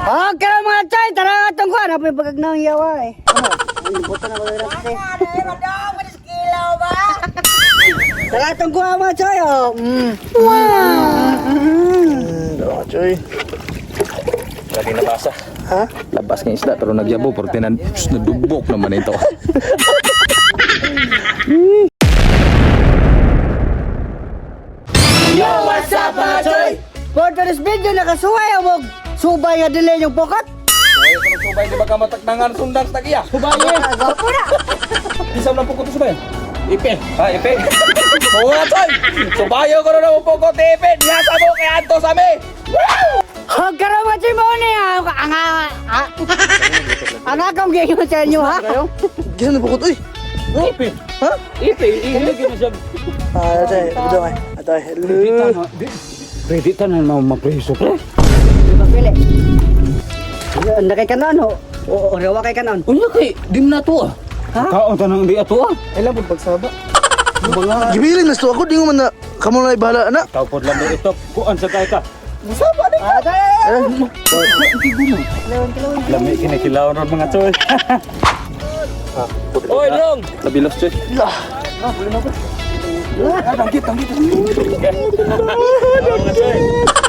Okay lang mga chay, tara nga itong kuha. Napay bagag na ang yawa eh. Ano? Buto na bagag natin eh. Tara itong kuha mga chay oh. Dalawa choy. Lagi nabasa. Ha? Labas ng isda pero nagyabo pero nadubok naman ito. Yo, what's up mga chay? For today's video, nakasuway ang subay nga delay yung pokat. Ay, pero subay di ba ka matakdangan sundang sa tagiya? Subay eh. Gapo na. Isam lang po ko subay. Ipe. Ha, ipe. Oo nga, Choy. Subayo ko na po ko ipe. Diya sa mo kay Anto sa mi. Huwag ka naman si Moni ha. Ang akong gigil sa inyo ha. Gano'n po ko to eh. Ipe. Ha? Ipe. Ilagay na siya. Choy. Ito ay. Ito ay. Hello. Ready ta na mapreso pre. Di ba pili? Anda kay kanon ho. O rewa kay kanon. Unya kay dim na to ah. Ha? Kaon tanang di ato ah. Ay lang po pagsaba. Gibilin na ito ako. Di ko man na kamo na ibahala na. Tao pod lang ito. Kuan sa kay ka. Masaba din. Lami kinikilaw ron mga Choy. Oy, Long. Labilos Choy. Tanggit.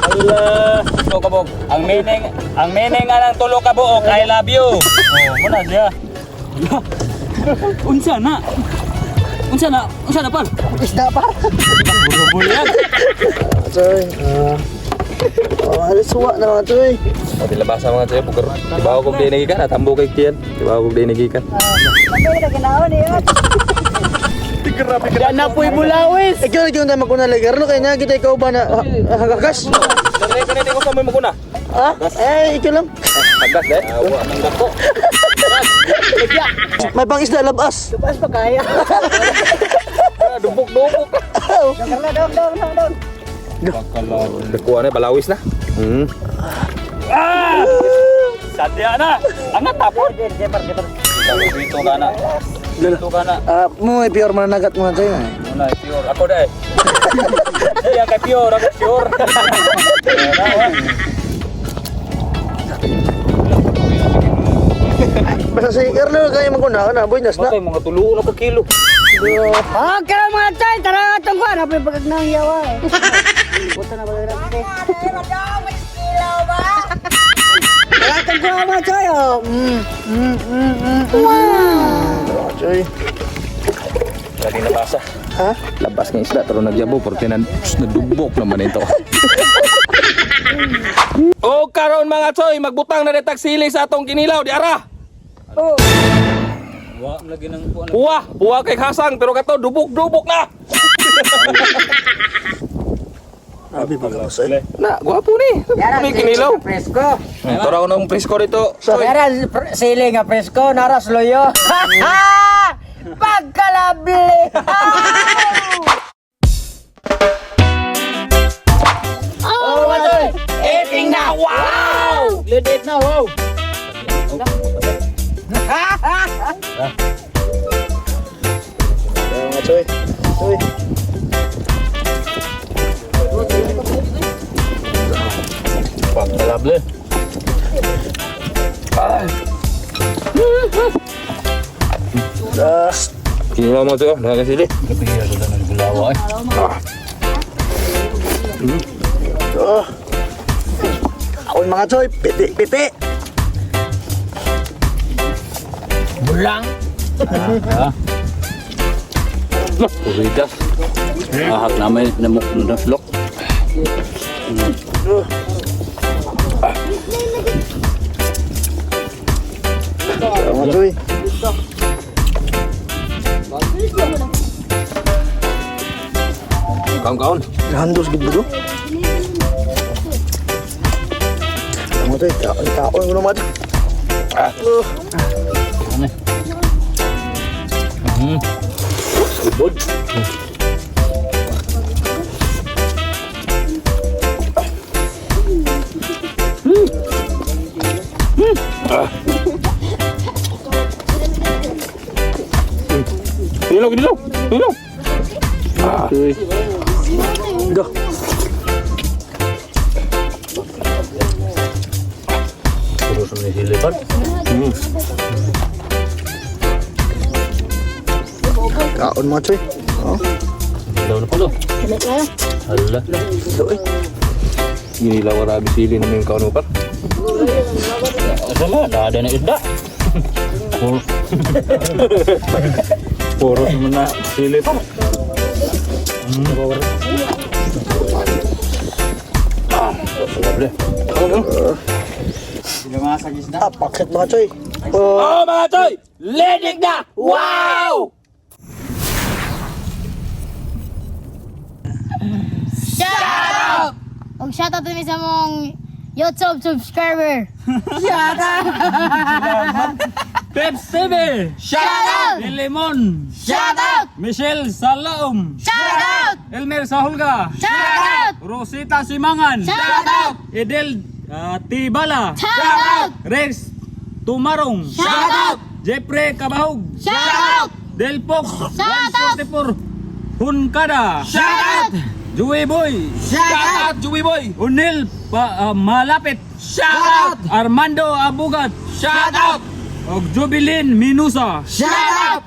Allah. So kabog, ang meaning nga ng tulo ka buok, I love you. Oh, muna siya. Unsa na par? Isda pa. Buru-buru yan. Choy. Alis suwa na mga choy. Pati labasa mga Choy, buker. Dibawa kong dinigikan, atambo kay Kian. Dibawa kong dinigikan. Kapag na ginawa niya. Yan na po'y bulawis. Ikaw lagi yung tayo magkunalagar. Ano kaya nga kita ikaw ba na hagagas? Kanina ko sa may maguna. Ha? Ikaw lang. Hagas deh. Awa nang dako. May pang isda labas. Lupas pa kaya. Dubok-dubok. Dakarla daw. Bakalan. Dekuannya balawis na. Sadya na. Angat tapon. Jeper. Dito ka na. Dito ka na. Mo ay pior mananagat mga choy. Muna, pure. Ako deh. Dia kay pure, ako pure. Basta si Erlo kaya magkuna na. Boy, nas na. Matay mga tulo na per kilo. Okay lang mga chay, tara nga itong kuha. Napay bagag na ang yawa eh. Buto na bagag natin eh. Tara itong kuha mga chay oh. Dalawa choy. Lagi nabasa. Ha? Labas ng isda pero nagyabo pero nadubok naman ito. O karon mga Choy, magbutang na detag sili sa atong kinilaw di ara. Oh. Puwa kay Hasang pero kato dubok-dubok na. Abi ba ka say? Na, gwapo ni. Ni kinilaw. Presko. Tara ko ng presko dito. Nara sili nga presko, nara sloyo. Pagkalabli. Oh, Matoy. Eating na. Wow! Lidit na, wow. Mga choy. Choy. Pagkalable. Das. Kinilaw mo to, na sili. Ako yung mga choy. Piti. Bulang. Kuridas. Ahak namin namok na flok. Mga choy. Kaon-kaon. Handos gid budo. Mga choy. Kaon mo naman. Subod. Kinilaw. Dah. Puro sa mga silipan. Kaon mga choy. Oh. Ilaw na pala. Salit na. Hala. Inilaw arabi sili naman yung kaon mo par. Sama, ada na isda. Puro naman na sili par. Pakit mga choy. Oh mga toy! Lenig na! Wow! Og shoutout din sa mong YouTube subscriber. Peps TV! Shoutout! Limon! Shoutout! Michelle Salaum! Shoutout! Elmer Sahulga! Shoutout! Rosita Simangan! Shoutout! Edel Tibala! Shoutout! Rex Tumarong! Shoutout! Jeffrey Kabahog! Shoutout! Delpok! Shoutout! 144 Hunkada! Shoutout! Joey Boy! Shoutout, Joey Boy! Unil Malapit! Shoutout! Armando Abugat! Shoutout! Og Jubilin Minusa! Shoutout!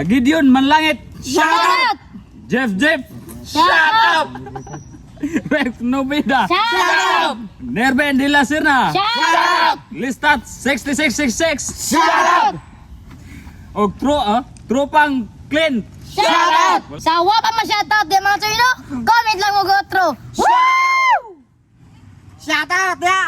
Gideon Manlangit! Shoutout! Jeff! Shoutout! Rex Nobida! Shoutout! Nerben de la Serna! Shoutout! Listat 6666! Shoutout! Og Tropang Clint! Shoutout! Sa wa pa ma-shoutout di mga sino, comment lang mo go outro. Woo! Shoutout ya!